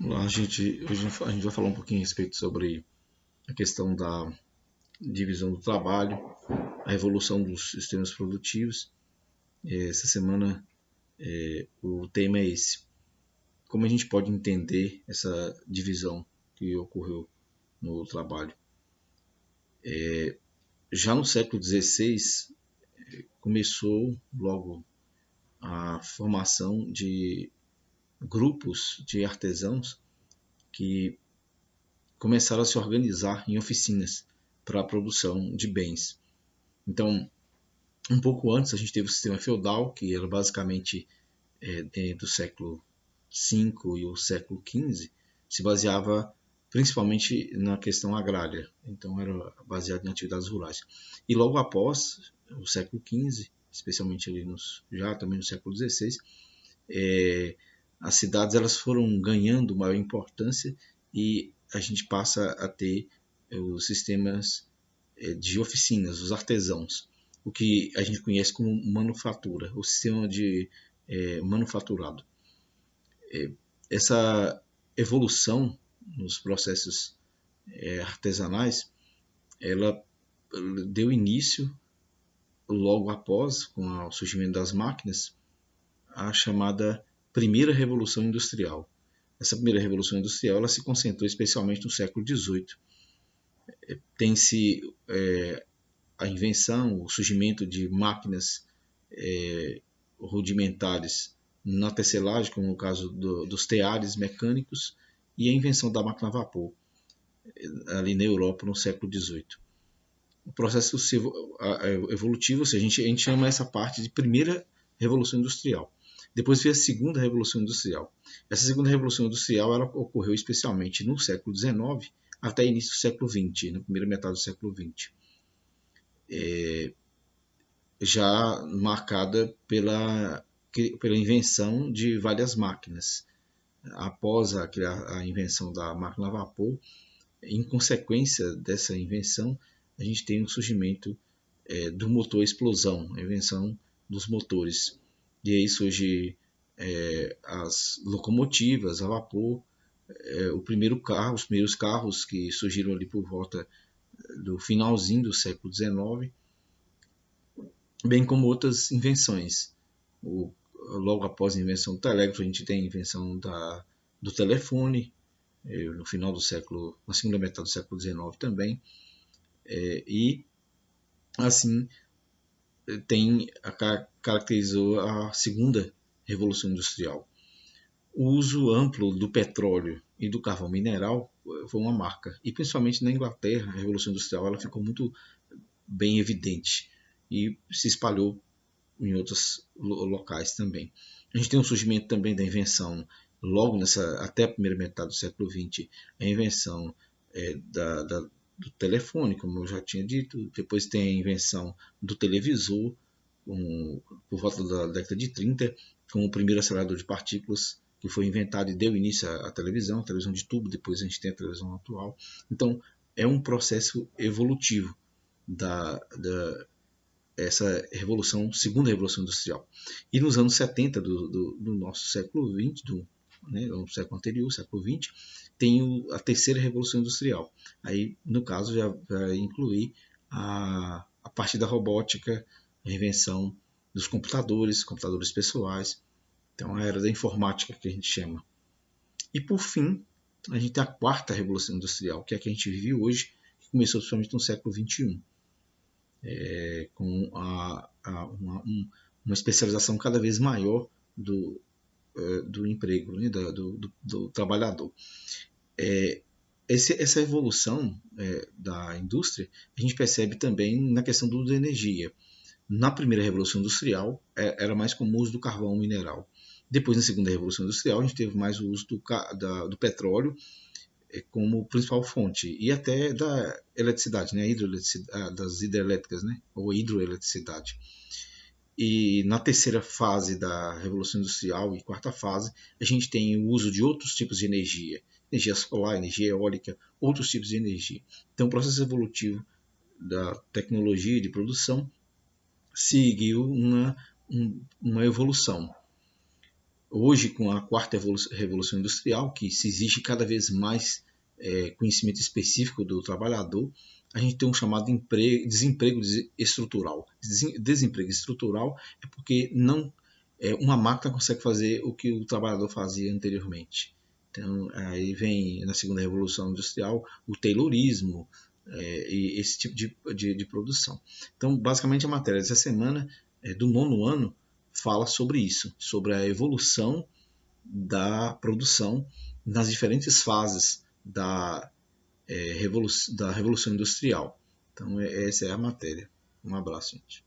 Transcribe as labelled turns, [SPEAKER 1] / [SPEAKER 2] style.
[SPEAKER 1] Hoje a gente vai falar um pouquinho a respeito sobre a questão da divisão do trabalho, a evolução dos sistemas produtivos. Essa semana o tema é esse. Como a gente pode entender essa divisão que ocorreu no trabalho? Já no século XVI começou logo a formação de grupos de artesãos que começaram a se organizar em oficinas para a produção de bens. Então, um pouco antes, a gente teve o sistema feudal, que era basicamente do século V e o século XV, se baseava principalmente na questão agrária, então era baseado em atividades rurais. E logo após o século XV, especialmente ali já também no século XVI, as cidades elas foram ganhando maior importância e a gente passa a ter os sistemas de oficinas, os artesãos, o que a gente conhece como manufatura, o sistema de manufaturado. Essa evolução nos processos artesanais, ela deu início logo após, com o surgimento das máquinas, a chamada primeira revolução industrial. Essa primeira revolução industrial ela se concentrou especialmente no século XVIII. Tem-se a invenção, o surgimento de máquinas rudimentares na tecelagem, como no caso dos teares mecânicos, e a invenção da máquina a vapor, ali na Europa, no século XVIII. O processo evolutivo, ou seja, a gente chama essa parte de primeira revolução industrial. Depois veio a segunda revolução industrial. Essa segunda revolução industrial ela ocorreu especialmente no século XIX até início do século XX, na primeira metade do século XX. Já marcada pela invenção de várias máquinas. Após a invenção da máquina a vapor, em consequência dessa invenção, a gente tem o surgimento do motor explosão, a invenção dos motores. E aí surge as locomotivas a vapor, os primeiros carros que surgiram ali por volta do finalzinho do século XIX, bem como outras invenções. Logo após a invenção do telégrafo, a gente tem a invenção do telefone, no final do século, na segunda metade do século XIX também, e assim caracterizou a segunda revolução industrial. O uso amplo do petróleo e do carvão mineral foi uma marca, e principalmente na Inglaterra, a revolução industrial ela ficou muito bem evidente e se espalhou em outros locais também. A gente tem o surgimento também da invenção, logo até a primeira metade do século XX, a invenção do telefone, como eu já tinha dito. Depois tem a invenção do televisor, por volta da década de 30, com o primeiro acelerador de partículas que foi inventado e deu início à televisão, a televisão de tubo. Depois a gente tem a televisão atual. Então é um processo evolutivo essa segunda revolução industrial. E nos anos 70 do nosso século XX, no século anterior, século XX, tem a terceira revolução industrial. Aí, no caso, já vai incluir a parte da robótica, a invenção dos computadores pessoais. Então, a era da informática, que a gente chama. E, por fim, a gente tem a quarta revolução industrial, que é a que a gente vive hoje, que começou principalmente no século XXI. Com uma especialização cada vez maior do emprego, né, do trabalhador. Essa evolução da indústria a gente percebe também na questão do uso da energia. Na primeira revolução industrial era mais comum o uso do carvão mineral. Depois, na segunda revolução industrial, a gente teve mais o uso do petróleo como principal fonte, e até da eletricidade, né, das hidrelétricas, né, ou hidroeletricidade. E na terceira fase da Revolução Industrial e quarta fase, a gente tem o uso de outros tipos de energia, energia solar, energia eólica, outros tipos de energia. Então, o processo evolutivo da tecnologia de produção seguiu uma evolução. hoje, com a quarta revolução industrial, que se exige cada vez mais conhecimento específico do trabalhador, a gente tem um chamado desemprego estrutural. Desemprego estrutural é porque uma máquina consegue fazer o que o trabalhador fazia anteriormente. Então, aí vem na segunda revolução industrial o taylorismo, e esse tipo de produção. Então, basicamente, a matéria dessa semana, do nono ano, fala sobre isso, sobre a evolução da produção nas diferentes fases da Revolução Industrial. Então, essa é a matéria. Um abraço, gente.